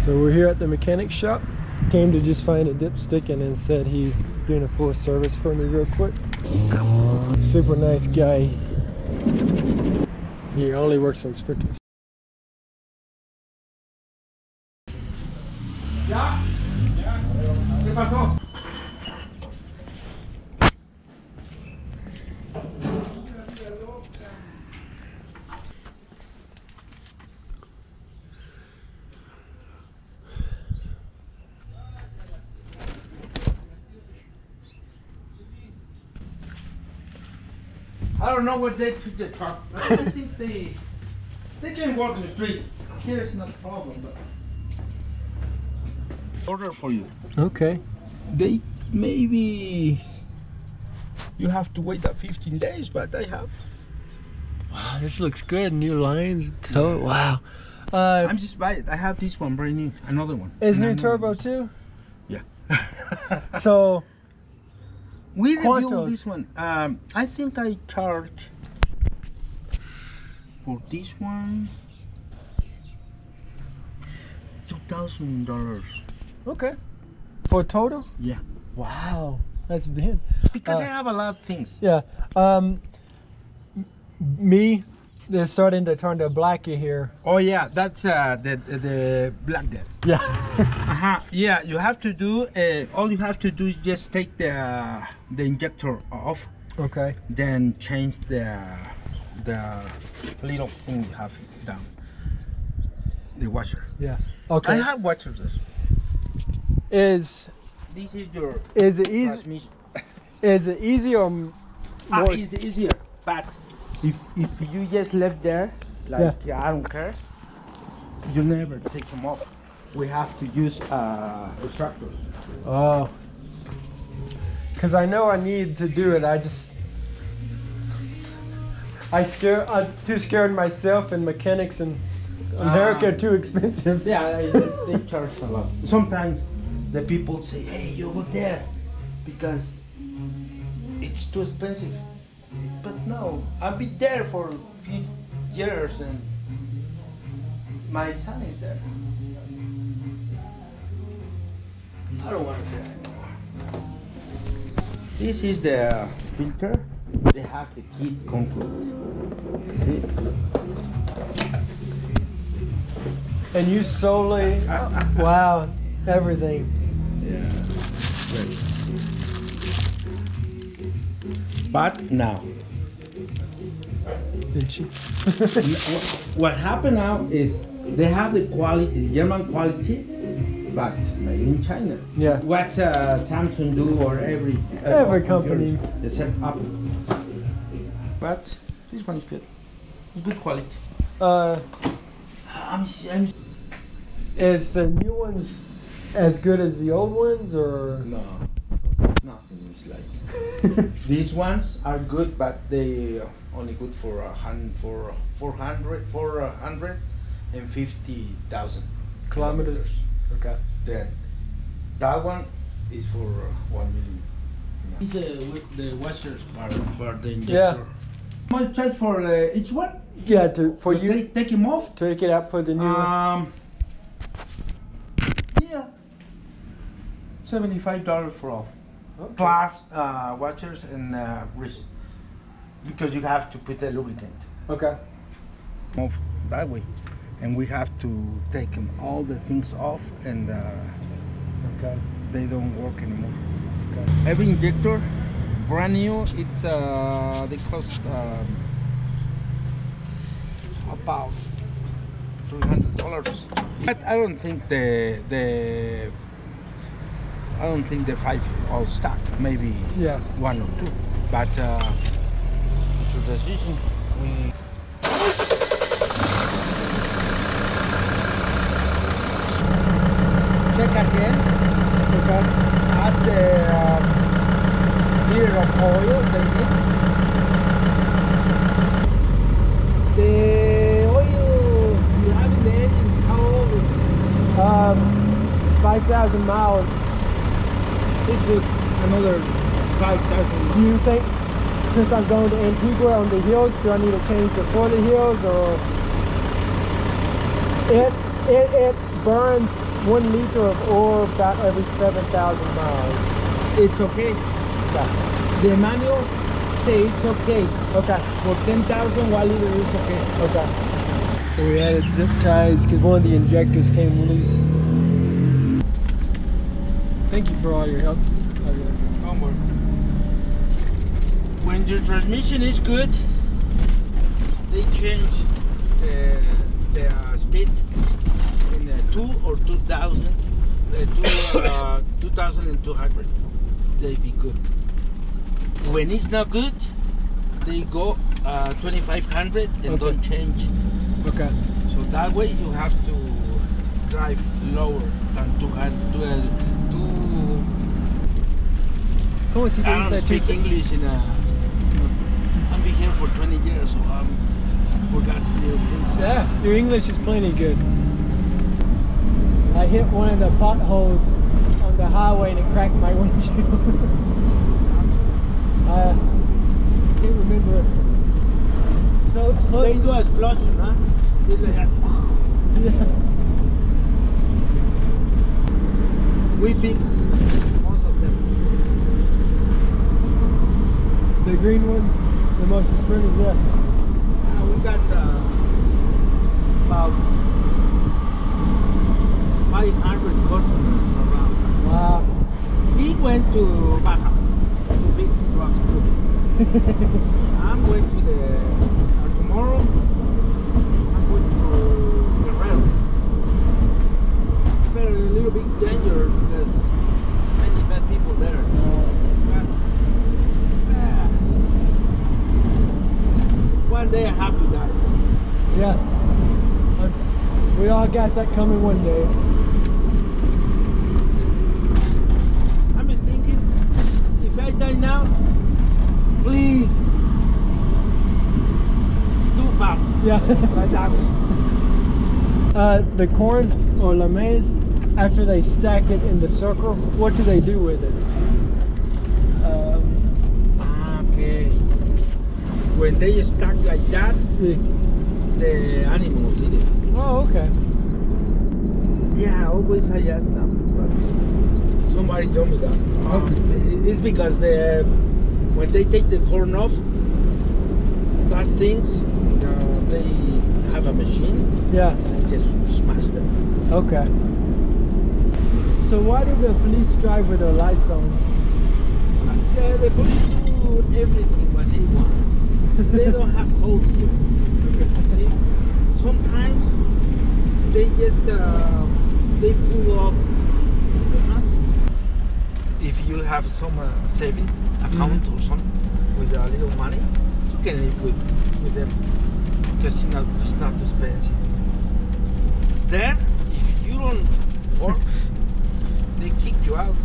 So we're here at the mechanic shop. Came to just find a dipstick and then said he's doing a full service for me real quick. Super nice guy. He only works on sprinters. ¿Ya? ¿Qué pasó? I don't know what they put the truck. I don't think they can walk in the street. Here is not a problem, but order for you. Okay. They maybe you have to wait 15 days, but I have. Wow, this looks good. New lines. Wow. I'm just buying it. I have this one brand new, another one. Is new turbo too? Yeah. So we reviewed Quantos? this one. I think I charge for this one $2,000. okay. For total? Yeah. Wow, that's big. Because I have a lot of things. Yeah. They're starting to turn to blackie here. Oh yeah, that's the black dead. Yeah. Yeah, you have to do. All you have to do is just take the injector off. Okay. Then change the little thing you have down. The washer. Yeah. Okay. I have washers. Is This is your it easy? transmission. Is it easy or more? It's easier, but if you just left there, like I don't care, you never take them off. We have to use extractor. Oh. Because I know I need to do it. I'm too scared myself, and mechanics in America are too expensive. Yeah, they charge a lot. Sometimes the people say, hey, you go there because it's too expensive. But no, I've been there for 50 years and my son is there. I don't want to do it anymore. This is the filter. They have the key control. And you solely, wow, everything. Yeah. Great. But now, Did she? what happened now is they have the quality, the German quality, but made in China. Yeah. What Samsung do or every company. they set up. But this one is good. It's good quality. I'm Is the new ones as good as the old ones, or? no, nothing is like. These ones are good, but they only good for 450,000 Kilometers. Okay. Then that one is for 1 million. The washers are for the injector. Yeah. How much charge for each one? Yeah, for you Take him off. take it out, put the new one. Yeah, $75 for all. Okay. Plus washers and wrist, because you have to put a lubricant. Okay. Off that way, and we have to take them all the things off, and Okay. they don't work anymore. Okay. Every injector, brand new, it's they cost about $300. But I don't think the 5 all stock. Maybe Yeah. 1 or 2. But it's a decision. Check again. Okay. Add the liter of oil they mix. The oil you have in the engine, how old is it? 5,000 miles. It's good. Another 5,000. Do you think, since I'm going to Antigua on the hills, do I need to change before the hills, or it burns 1 liter of oil about every 7,000 miles. It's okay. Yeah. The manual say it's okay. Okay. For 10,000, 1 liter, it's okay. Okay. So we added zip ties because one of the injectors came loose. Thank you for all your help, Javier. Homework. When your transmission is good, they change the speed in 2 or 2,000, 2,200. They be good. When it's not good, they go 2,500 and Okay. don't change. Okay. So that way you have to drive lower than 200. ¿Cómo si te I don't dice speak English in a. I've been here for 20 years, so I forgot little things. Yeah, your English is plenty good. I hit one of the potholes on the highway and it cracked my windshield. I can't remember. So close. They do an explosion, huh? It's like that. Yeah. We fix most of them. The green ones, the most expensive, yeah. We got about 500 customers around. Wow. He went to Baja to fix trucks too. I'm going to tomorrow. I'm going to Guerrero. It's very a little bit dangerous because many bad people there. But, one day I have to die. Yeah. We all got that coming one day. I'm just thinking, if I die now, please do fast. Yeah. Like that. The corn or la maize, after they stack it in the circle, what do they do with it? Okay. When they stack like that, See. the animals eat it. Oh, okay. Yeah, always I ask them, but somebody told me that. It's because when they take the corn off, those things, they have a machine. Yeah. And just smash them. Okay. So why do the police drive with their lights on? Yeah, the police do everything what they want. They don't have codes here. See? Sometimes they just they pull off the nothing. If you have some saving account or something with a little money, you can live with them because it's not expensive. There, if you don't work, they kick you out of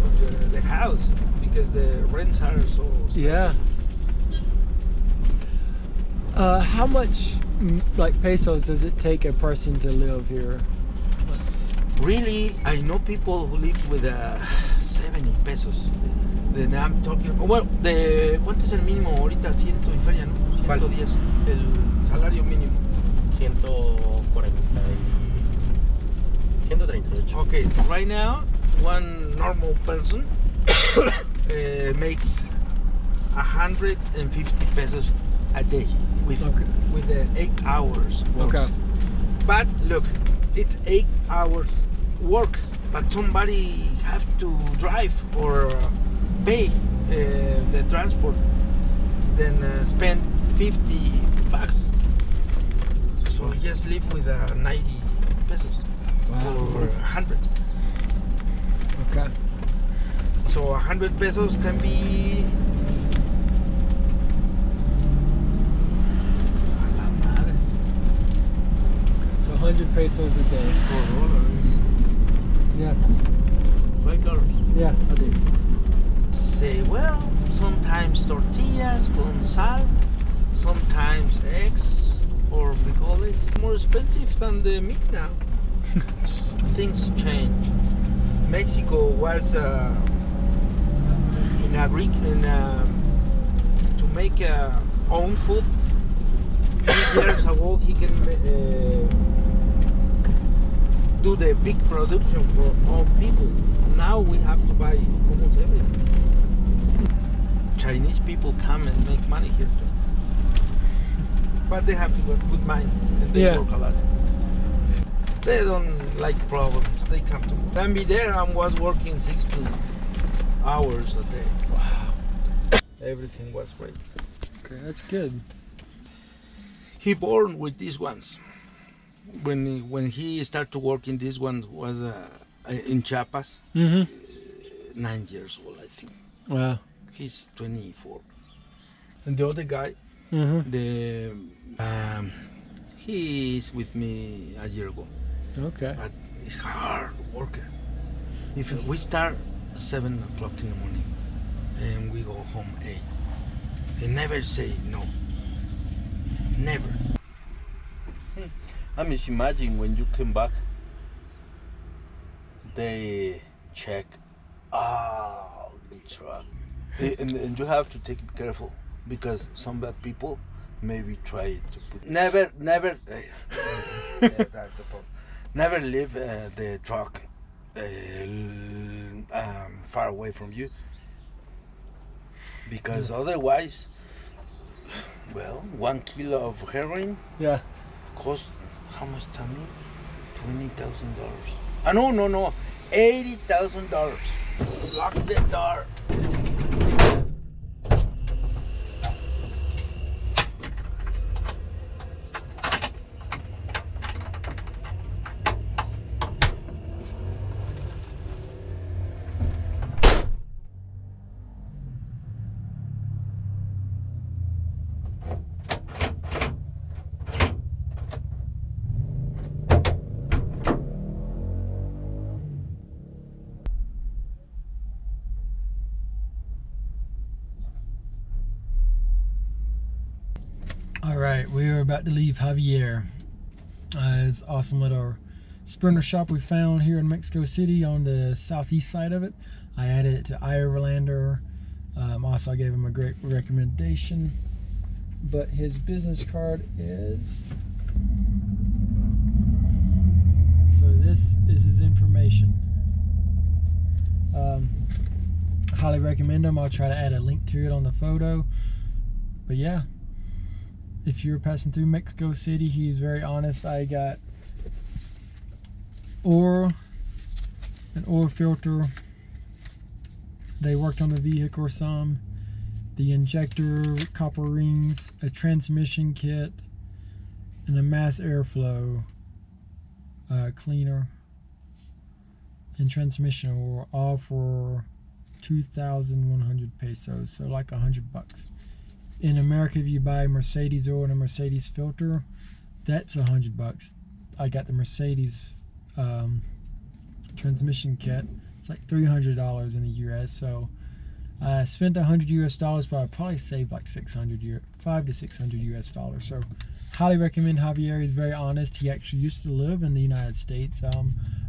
the house because the rents are so expensive. Yeah. How much like pesos does it take a person to live here? Really, I know people who live with 70 pesos. Then I'm talking. Well, ¿cuánto es el mínimo ahorita? 100 y feria, ¿no? 110. El salario mínimo. 138. Okay, right now, one normal person makes 150 pesos a day with 8 hours work. Okay. But look, it's 8 hours work, but somebody have to drive or pay the transport, then spend 50 bucks. So just live with 90 pesos. Wow. Or 100. Okay. So 100 pesos can be a la madre. So 100 pesos a day. Yeah. $5. Yeah. A day. Say, well, sometimes tortillas con sal, sometimes eggs or frijoles. More expensive than the meat now. Things change. Mexico was to make own food. A few years ago, he can do the big production for all people. Now we have to buy almost everything. Chinese people come and make money here too. But they have to work with mind and they work a lot. They don't like problems. They come to me. And me there, I was working 16 hours a day. Wow. Everything was great. Okay, that's good. He born with these ones. When he started to work in this one was in Chiapas, 9 years old, I think. Wow. He's 24. And the other guy, he is with me a year ago. Okay. But he's hard worker. If we start 7 o'clock in the morning and we go home 8, they never say no. Never. I mean, imagine when you come back, they check all the truck. And you have to take it careful because some bad people maybe try to put... Never, yeah, that's the problem. Never leave the truck far away from you because otherwise, well, 1 kilo of heroin cost how much, Tammy? $20,000. No, $80,000. Lock the door. Alright, we are about to leave Javier. It's awesome little sprinter shop we found here in Mexico City on the southeast side of it. I added it to Iverlander. Also, I gave him a great recommendation. But his business card is... So this is his information. Highly recommend him. I'll try to add a link to it on the photo. But yeah. If you're passing through Mexico City, he's very honest. I got an oil filter. They worked on the vehicle some. The injector, copper rings, a transmission kit, and a mass airflow cleaner and transmission oil, all for 2,100 pesos, so like $100. In America, if you buy Mercedes oil and a Mercedes filter, that's $100. I got the Mercedes transmission kit. It's like $300 in the U.S. So I spent $100 US, but I probably saved like $500 to $600 US. So highly recommend Javier. He's very honest. He actually used to live in the United States.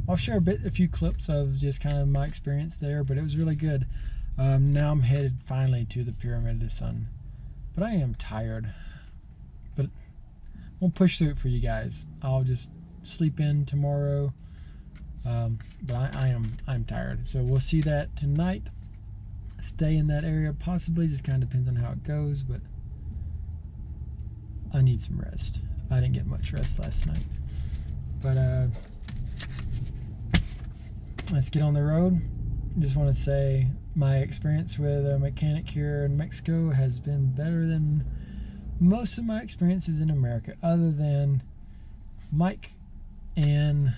I'll share a few clips of just kind of my experience there, but it was really good. Now I'm headed finally to the Pyramid of the Sun. But I am tired. But we'll push through it for you guys. I'll just sleep in tomorrow. But I'm tired. So we'll see that tonight. Stay in that area possibly. Just kind of depends on how it goes. But I need some rest. I didn't get much rest last night. But let's get on the road. Just want to say my experience with a mechanic here in Mexico has been better than most of my experiences in America, other than Mike and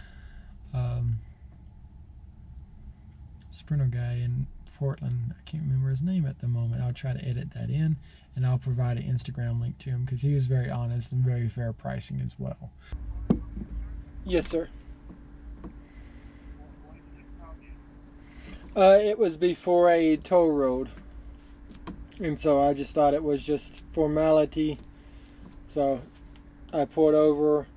sprinter guy in Portland. I can't remember his name at the moment. I'll try to edit that in, and I'll provide an Instagram link to him because he was very honest and very fair pricing as well. Yes, sir. It was before a toll road, and so I just thought it was just formality. So I pulled over,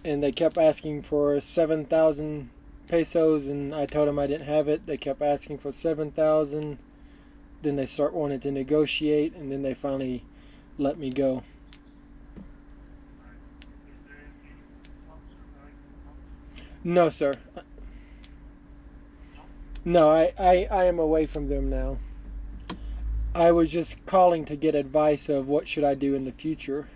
and they kept asking for 7,000 pesos, and I told them I didn't have it. They kept asking for 7,000. Then they start wanting to negotiate, and then they finally let me go. No, sir. No, I am away from them now. I was just calling to get advice of what should I do in the future.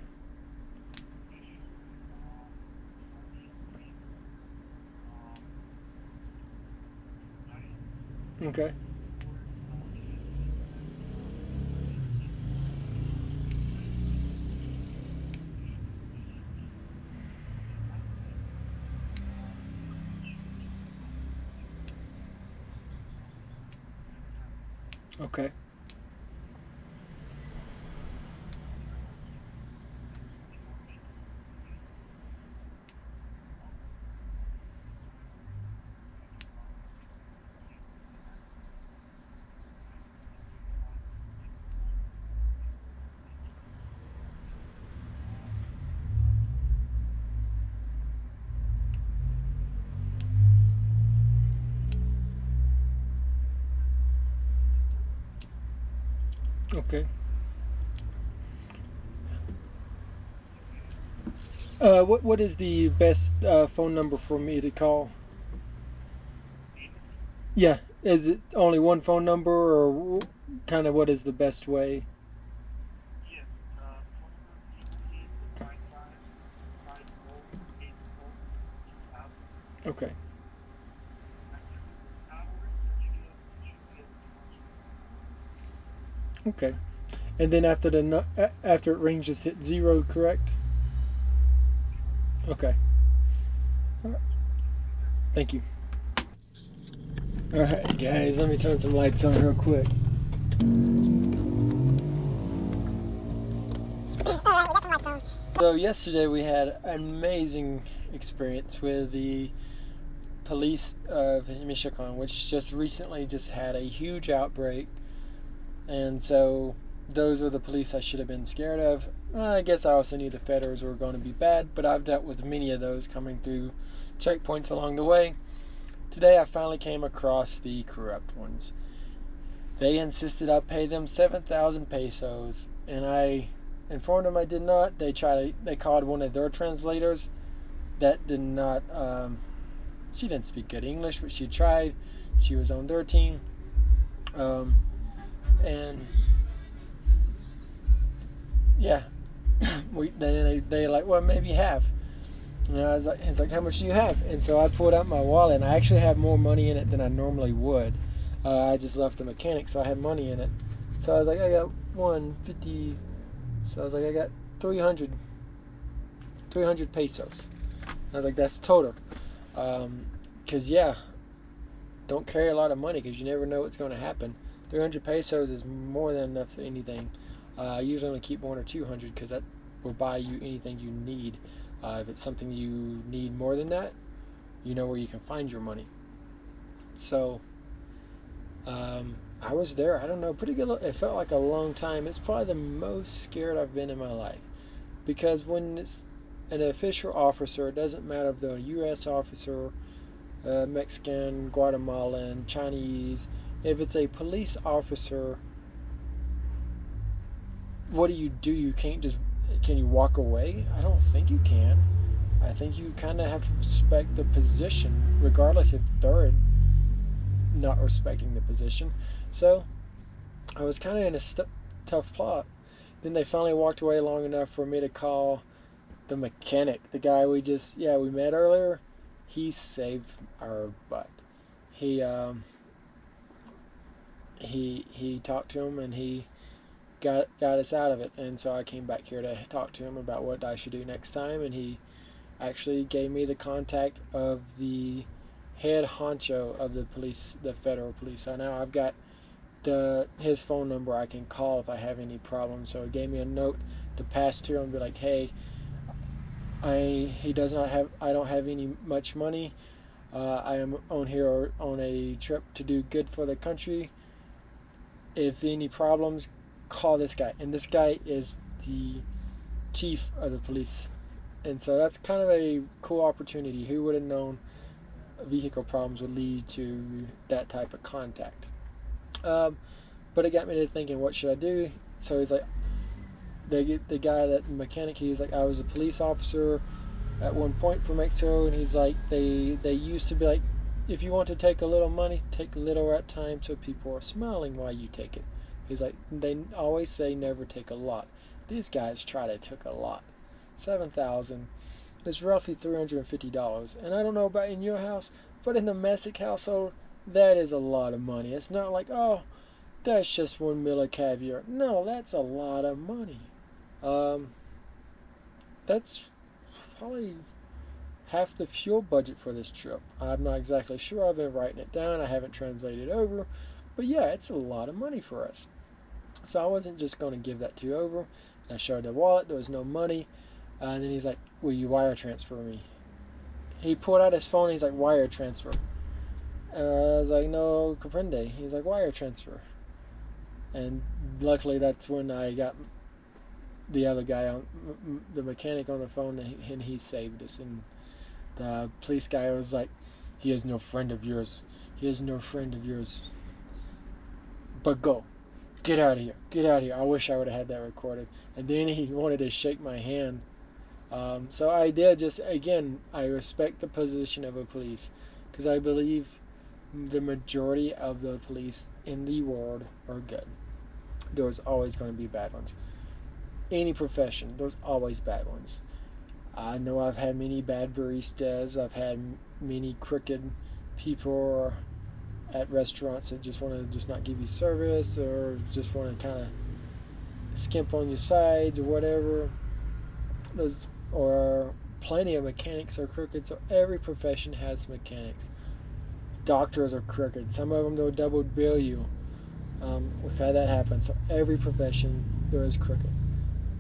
Okay. Okay. Okay. What is the best phone number for me to call? Yeah. Is it only one phone number, or kind of what is the best way? Okay. Okay. And then after after it rings, just hit zero, correct? Okay. All right. Thank you. All right, guys. Let me turn some lights on real quick. So yesterday we had an amazing experience with the police of Michigan, which just recently just had a huge outbreak, and so those are the police I should have been scared of. I guess I also knew the federals were going to be bad, but I've dealt with many of those coming through checkpoints along the way. Today I finally came across the corrupt ones. They insisted I pay them 7,000 pesos, and I informed them I did not. They called one of their translators that did not. She didn't speak good English, but she tried. She was on their team, and yeah, they like, well, maybe half. And I was like, it's like, how much do you have? And so I pulled out my wallet, and I actually have more money in it than I normally would. I just left the mechanic, so I had money in it. So I was like, I got 150. So I was like, I got 300 pesos. I was like, that's total. Because, yeah, don't carry a lot of money because you never know what's going to happen. 300 pesos is more than enough for anything. I usually only keep 1 or 200 because that will buy you anything you need. If it's something you need more than that, you know where you can find your money. So I was there, I don't know, pretty good. It felt like a long time. It's probably the most scared I've been in my life. Because when it's an official officer, it doesn't matter if they're a U.S. officer, Mexican, Guatemalan, Chinese. If it's a police officer, what do? You can't just, can you walk away? I don't think you can. I think you kind of have to respect the position, regardless if they're not respecting the position. So I was kind of in a tough plot. Then they finally walked away long enough for me to call the mechanic, the guy we met earlier. He saved our butt. He talked to him, and he got us out of it. And so I came back here to talk to him about what I should do next time, and he actually gave me the contact of the head honcho of the police, the federal police. So now I've got his phone number I can call if I have any problems. So it gave me a note to pass to him, be like, hey, I don't have any much money. I am on a trip to do good for the country. If any problems, call this guy. And this guy is the chief of the police. And so that's kind of a cool opportunity. Who would have known vehicle problems would lead to that type of contact? But it got me to thinking, what should I do? So he's like, the guy, that mechanic, he's like, I was a police officer. at one point for Mexico, and he's like, they used to be like, if you want to take a little money, take a little at a time, so people are smiling while you take it. He's like, they always say never take a lot. These guys try to take a lot. 7,000 is roughly $350, and I don't know about in your house, but in the Messick household, that is a lot of money. It's not like, oh, that's just 1 meal of caviar. No, that's a lot of money. Um, that's probably half the fuel budget for this trip. I'm not exactly sure. I've been writing it down. I haven't translated over. But yeah, it's a lot of money for us. So I wasn't just going to give that to you over. I showed the wallet. There was no money. And then he's like, will you wire transfer me? He pulled out his phone. And he's like, wire transfer. I was like, no, comprende. He's like, wire transfer. And luckily that's when I got the other guy, on the mechanic, on the phone, and he saved us. And the police guy was like, he is no friend of yours. He is no friend of yours. But go. Get out of here. Get out of here. I wish I would have had that recorded. And then he wanted to shake my hand. So I did just, again, I respect the position of a police, because I believe the majority of the police in the world are good. There's always going to be bad ones. Any profession, there's always bad ones. I know I've had many bad baristas. I've had many crooked people at restaurants that just want to just not give you service, or just want to kind of skimp on your sides or whatever. Those, or plenty of mechanics are crooked. So every profession has mechanics. Doctors are crooked. Some of them, they'll double bill you. We've had that happen. So every profession there is crooked.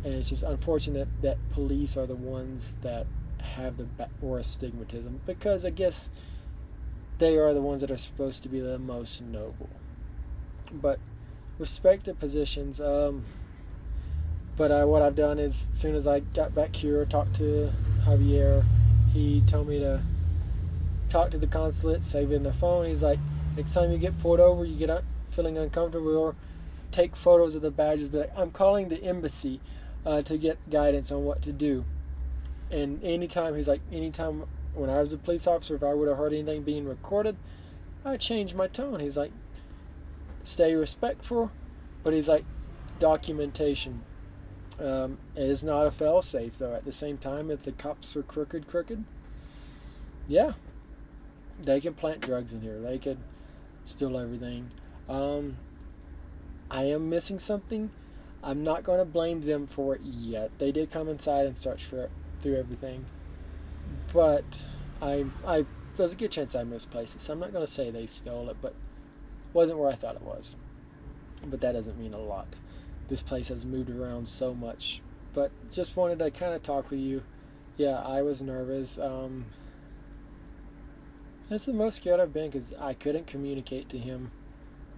And it's just unfortunate that police are the ones that have the worst stigmatism, because I guess they are the ones that are supposed to be the most noble. But respect the positions. But what I've done is, as soon as I got back here, talked to Javier, he told me to talk to the consulate, save it in the phone. He's like, next time you get pulled over, you get out feeling uncomfortable, or take photos of the badges, be like, I'm calling the embassy to get guidance on what to do. And anytime, he's like, anytime when I was a police officer, if I would have heard anything being recorded, I changed my tone. He's like, stay respectful, but he's like, documentation is not a fail-safe, though. At the same time, if the cops are crooked, yeah, they can plant drugs in here. They could steal everything. I am missing something. I'm not going to blame them for it yet. They did come inside and search for it through everything, but there's a good chance I misplaced it. So I'm not going to say they stole it, but it wasn't where I thought it was. But that doesn't mean a lot. This place has moved around so much. But just wanted to kind of talk with you. Yeah, I was nervous. That's the most scared I've been, because I couldn't communicate to him,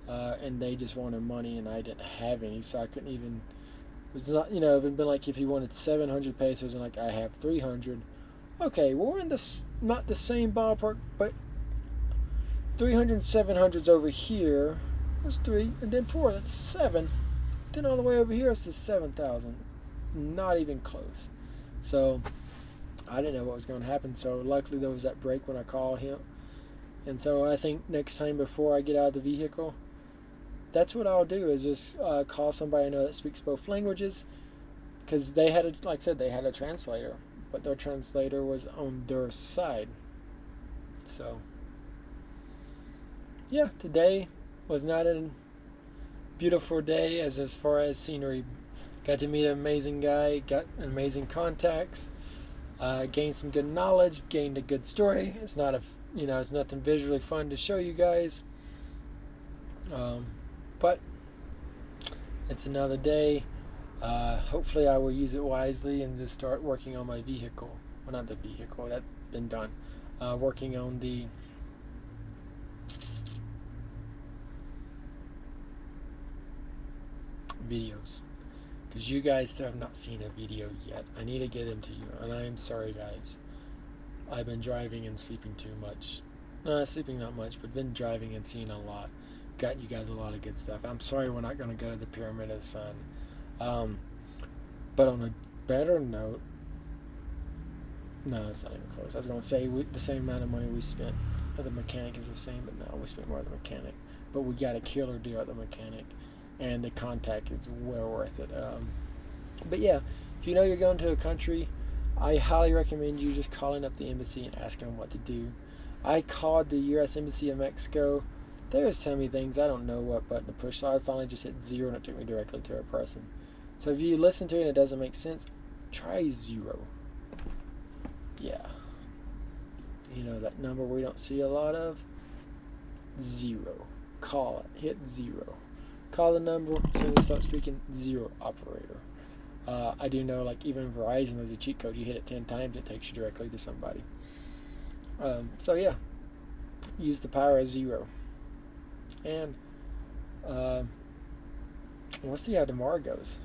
and they just wanted money, and I didn't have any, so I couldn't even. It's not, it would have been like if he wanted 700 pesos and like I have 300. Okay, well, we're in this, not the same ballpark, but 300 and 700's over here. That's 3, and then 4. That's 7. Then all the way over here, it's just 7,000. Not even close. So I didn't know what was going to happen. So luckily there was that break when I called him. And so I think next time before I get out of the vehicle, that's what I'll do, is just call somebody I know that speaks both languages. Because they had, like I said, they had a translator, but their translator was on their side. So yeah, today was not a beautiful day as far as scenery. Got to meet an amazing guy, got amazing contacts, gained some good knowledge, gained a good story. It's not it's nothing visually fun to show you guys, but it's another day. Hopefully I will use it wisely and just start working on my vehicle. Well, not the vehicle, that's been done. Working on the videos, because you guys have not seen a video yet. I need to get them to you, and I am sorry, guys. I've been driving and sleeping too much. Sleeping not much, but been driving and seeing a lot. Got you guys a lot of good stuff. I'm sorry we're not going to go to the Pyramid of the Sun. But on a better note, No, it's not even close. I was going to say the same amount of money we spent at the mechanic is the same, but no, we spent more at the mechanic. But we got a killer deal at the mechanic, and the contact is well worth it. But yeah, if you know you're going to a country, I highly recommend you just calling up the embassy and asking them what to do. I called the U.S. Embassy of Mexico. They was telling me things I don't know what button to push, so I finally just hit 0 and it took me directly to a person. So if you listen to it and it doesn't make sense, try 0. Yeah. You know that number we don't see a lot of? 0. Call it. Hit 0. Call the number. As soon as it starts speaking, 0 operator. I do know, like, even Verizon, there's a cheat code. You hit it 10 times, it takes you directly to somebody. So yeah, use the power of 0. And we'll see how tomorrow goes.